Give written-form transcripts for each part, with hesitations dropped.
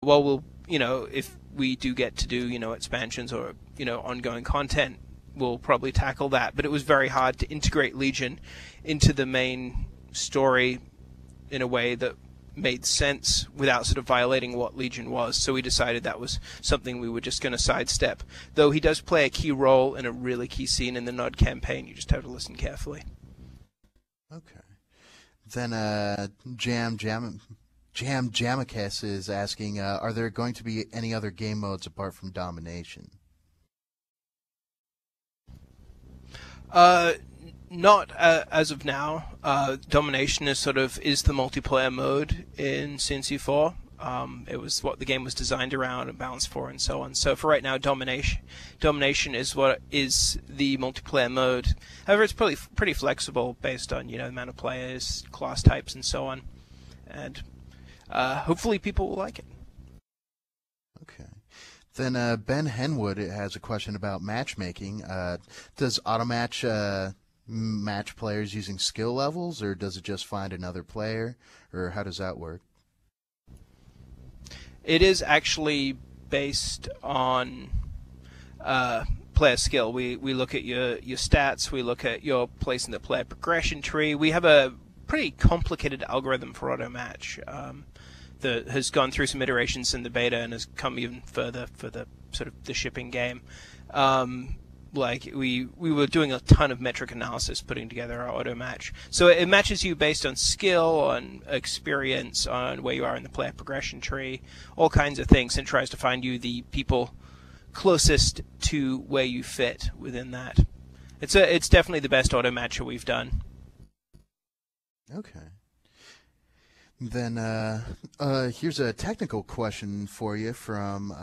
well, if we do get to do, expansions or, ongoing content, we'll probably tackle that. But it was very hard to integrate Legion into the main story in a way that made sense without sort of violating what Legion was. So we decided that was something we were just going to sidestep. Though he does play a key role in a really key scene in the Nod campaign. You just have to listen carefully. Okay. Then Jamicus is asking, are there going to be any other game modes apart from Domination? Not as of now. Domination is the multiplayer mode in CNC 4. It was what the game was designed around and balanced for, and so on. So for right now, Domination is what is the multiplayer mode. However, it's pretty flexible based on the amount of players, class types, and so on. And hopefully, people will like it. Okay. Then Ben Henwood has a question about matchmaking. Does Automatch match players using skill levels, or does it just find another player, or how does that work? It is actually based on player skill. We look at your stats, we look at your place in the player progression tree. We have a pretty complicated algorithm for auto match that has gone through some iterations in the beta and has come even further for the sort of the shipping game. We were doing a ton of metric analysis putting together our auto match. So it matches you based on skill, on experience, on where you are in the player progression tree, all kinds of things, and tries to find you the people closest to where you fit within that. It's definitely the best auto matcher we've done. Okay. Then here's a technical question for you from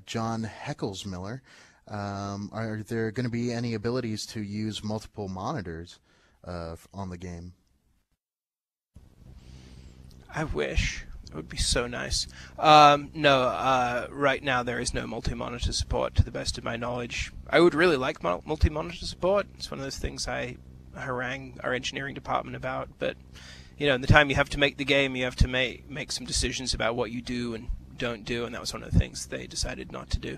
John Heckelsmiller. Are there going to be any abilities to use multiple monitors on the game? I wish. It would be so nice. No, right now there is no multi-monitor support to the best of my knowledge. I would really like multi-monitor support. It's one of those things I harangue our engineering department about, but in the time you have to make the game, you have to make some decisions about what you do and don't do, and that was one of the things they decided not to do.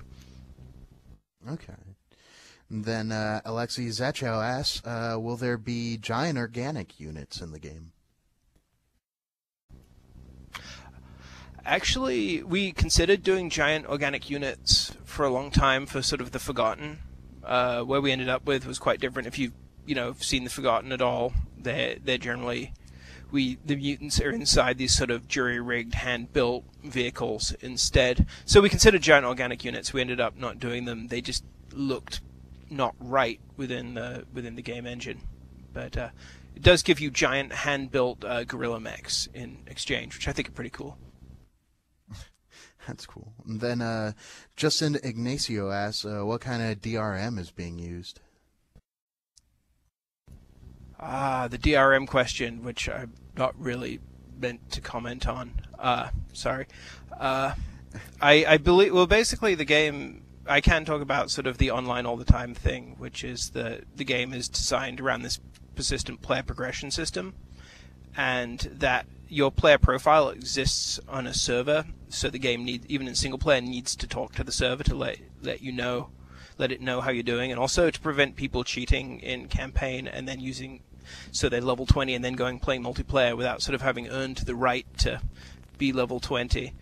Okay. Then Alexei Zachow asks, will there be giant organic units in the game? Actually, we considered doing giant organic units for a long time for sort of the Forgotten. Where we ended up with was quite different. If you've seen the Forgotten at all, they're generally the mutants are inside these sort of jury-rigged, hand-built vehicles instead. So we considered giant organic units. We ended up not doing them. They just looked not right within the game engine. But it does give you giant, hand-built gorilla mechs in exchange, which I think are pretty cool. That's cool. And then Justin Ignacio asks, what kind of DRM is being used? The DRM question, which I'm not really meant to comment on. Sorry. I believe, well, basically the game, I can talk about sort of the online all the time thing, which is the game is designed around this persistent player progression system, and that your player profile exists on a server, so the game even in single player needs to talk to the server to let it know how you're doing, and also to prevent people cheating in campaign and then so they're level 20 and then playing multiplayer without sort of having earned the right to be level 20.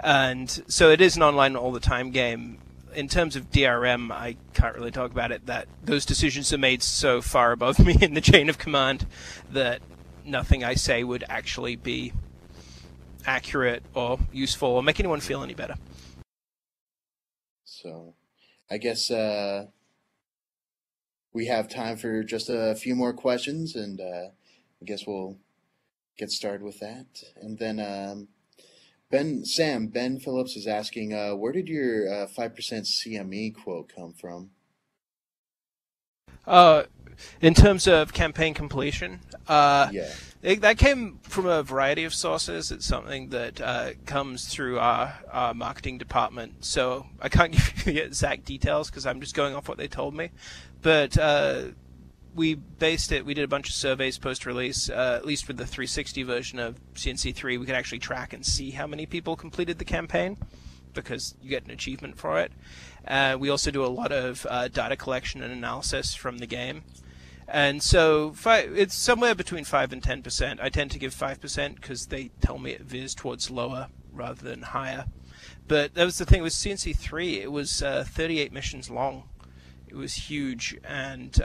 And so it is an online all the time game. In terms of DRM, I can't really talk about it. That those decisions are made so far above me in the chain of command that nothing I say would actually be accurate or useful or make anyone feel any better. So, I guess we have time for just a few more questions, and I guess we'll get started with that. And then Ben Phillips is asking, where did your 5% CME quote come from? In terms of campaign completion, yeah. That came from a variety of sources. It's something that comes through our marketing department, so I can't give you the exact details because I'm just going off what they told me. But we based it. We did a bunch of surveys post-release. At least with the 360 version of CNC3, we could actually track and see how many people completed the campaign, because you get an achievement for it. We also do a lot of data collection and analysis from the game. And so it's somewhere between 5 and 10%. I tend to give 5% because they tell me it veers towards lower rather than higher. But that was the thing with CNC3. It was 38 missions long. It was huge, and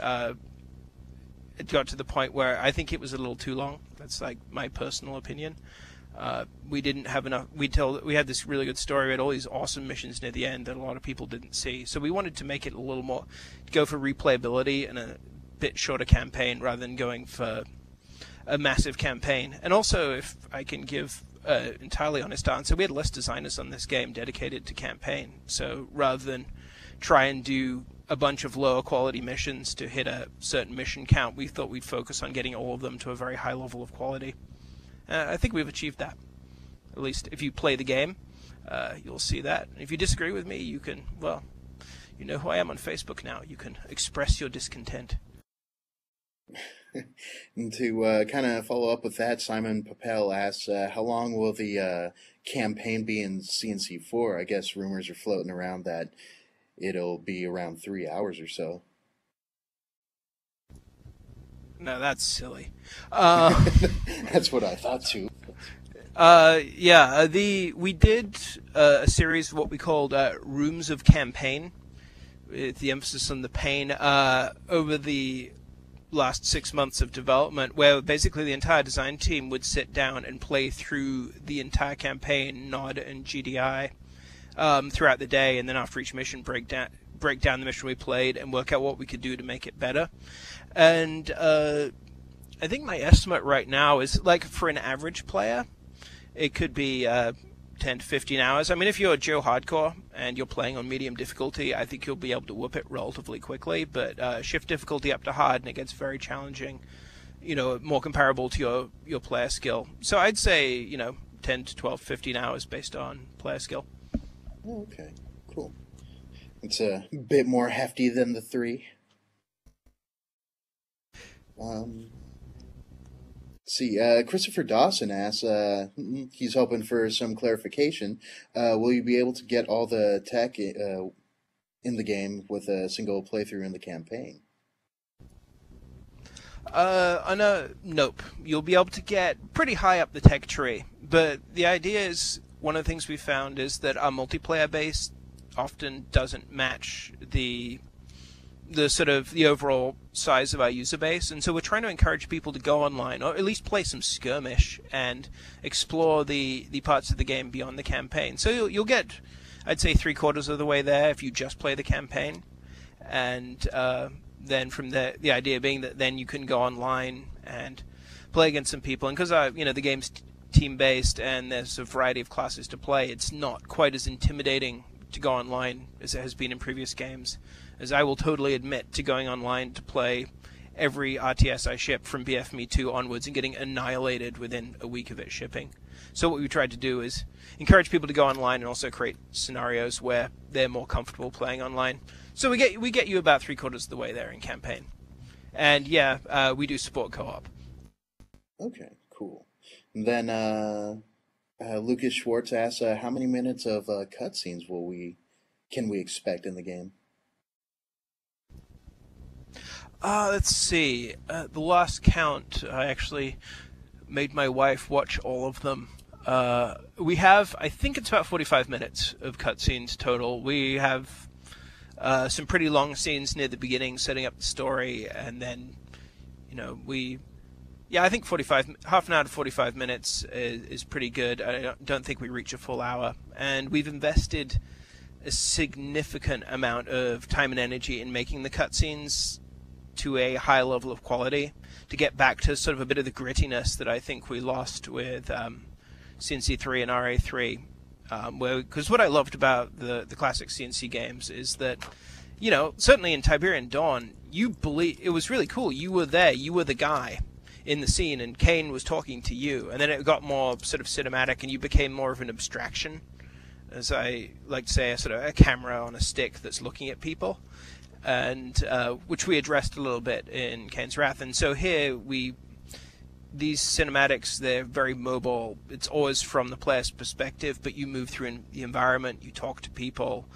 it got to the point where I think it was a little too long. That's like my personal opinion. We didn't have enough. We had this really good story. We had all these awesome missions near the end that a lot of people didn't see. So we wanted to make it a little more, go for replayability and a bit shorter campaign rather than going for a massive campaign. And also, if I can give an entirely honest answer, we had less designers on this game dedicated to campaign. So rather than try and do a bunch of lower quality missions to hit a certain mission count, we thought we'd focus on getting all of them to a very high level of quality. I think we've achieved that. At least if you play the game, you'll see that. If you disagree with me, you can, well, you know who I am on Facebook now. You can express your discontent. And to kind of follow up with that, Simon Papel asks, how long will the campaign be in CNC4? I guess rumors are floating around that it'll be around 3 hours or so. No, that's silly. That's what I thought too. We did a series of what we called Rooms of Campaign, with the emphasis on the pain, over the last 6 months of development, where basically the entire design team would sit down and play through the entire campaign, NOD and GDI, throughout the day, and then after each mission break down the mission we played and work out what we could do to make it better. And I think my estimate right now is, like, for an average player, it could be 10 to 15 hours. I mean, if you're Joe Hardcore and you're playing on medium difficulty, I think you'll be able to whoop it relatively quickly, but shift difficulty up to hard and it gets very challenging, more comparable to your player skill. So I'd say, 10 to 12, 15 hours based on player skill. Oh, okay, cool. It's a bit more hefty than the 3. See, Christopher Dawson asks, he's hoping for some clarification. Will you be able to get all the tech in the game with a single playthrough in the campaign? Nope. You'll be able to get pretty high up the tech tree, but the idea is, one of the things we found is that our multiplayer base often doesn't match the overall size of our user base, and so we're trying to encourage people to go online, or at least play some skirmish and explore the parts of the game beyond the campaign. So you'll get, I'd say, 3/4 of the way there if you just play the campaign, and then from there, the idea being that then you can go online and play against some people, and because the game's team-based and there's a variety of classes to play, it's not quite as intimidating to go online as it has been in previous games, as I will totally admit to going online to play every RTS I ship from BF-Me 2 onwards and getting annihilated within a week of it shipping. So what we tried to do is encourage people to go online and also create scenarios where they're more comfortable playing online. So we get you about 3/4 of the way there in campaign. And yeah, we do support co-op. Okay, cool. And then Lucas Schwartz asks, how many minutes of cutscenes can we expect in the game? Let's see. The last count, I actually made my wife watch all of them. We have, I think it's about 45 minutes of cutscenes total. We have some pretty long scenes near the beginning, setting up the story, and then, I think half an hour to 45 minutes is pretty good. I don't think we reach a full hour, and we've invested a significant amount of time and energy in making the cutscenes to a high level of quality to get back to sort of a bit of the grittiness that I think we lost with CNC3 and RA3. Because what I loved about the classic CNC games is that, certainly in Tiberian Dawn, it was really cool. You were there, you were the guy in the scene, and Kane was talking to you, and then it got more sort of cinematic, and you became more of an abstraction, as I like to say, a sort of a camera on a stick that's looking at people. and which we addressed a little bit in Kane's Wrath. And so here these cinematics, they're very mobile. It's always from the player's perspective, but you move through the environment, you talk to people,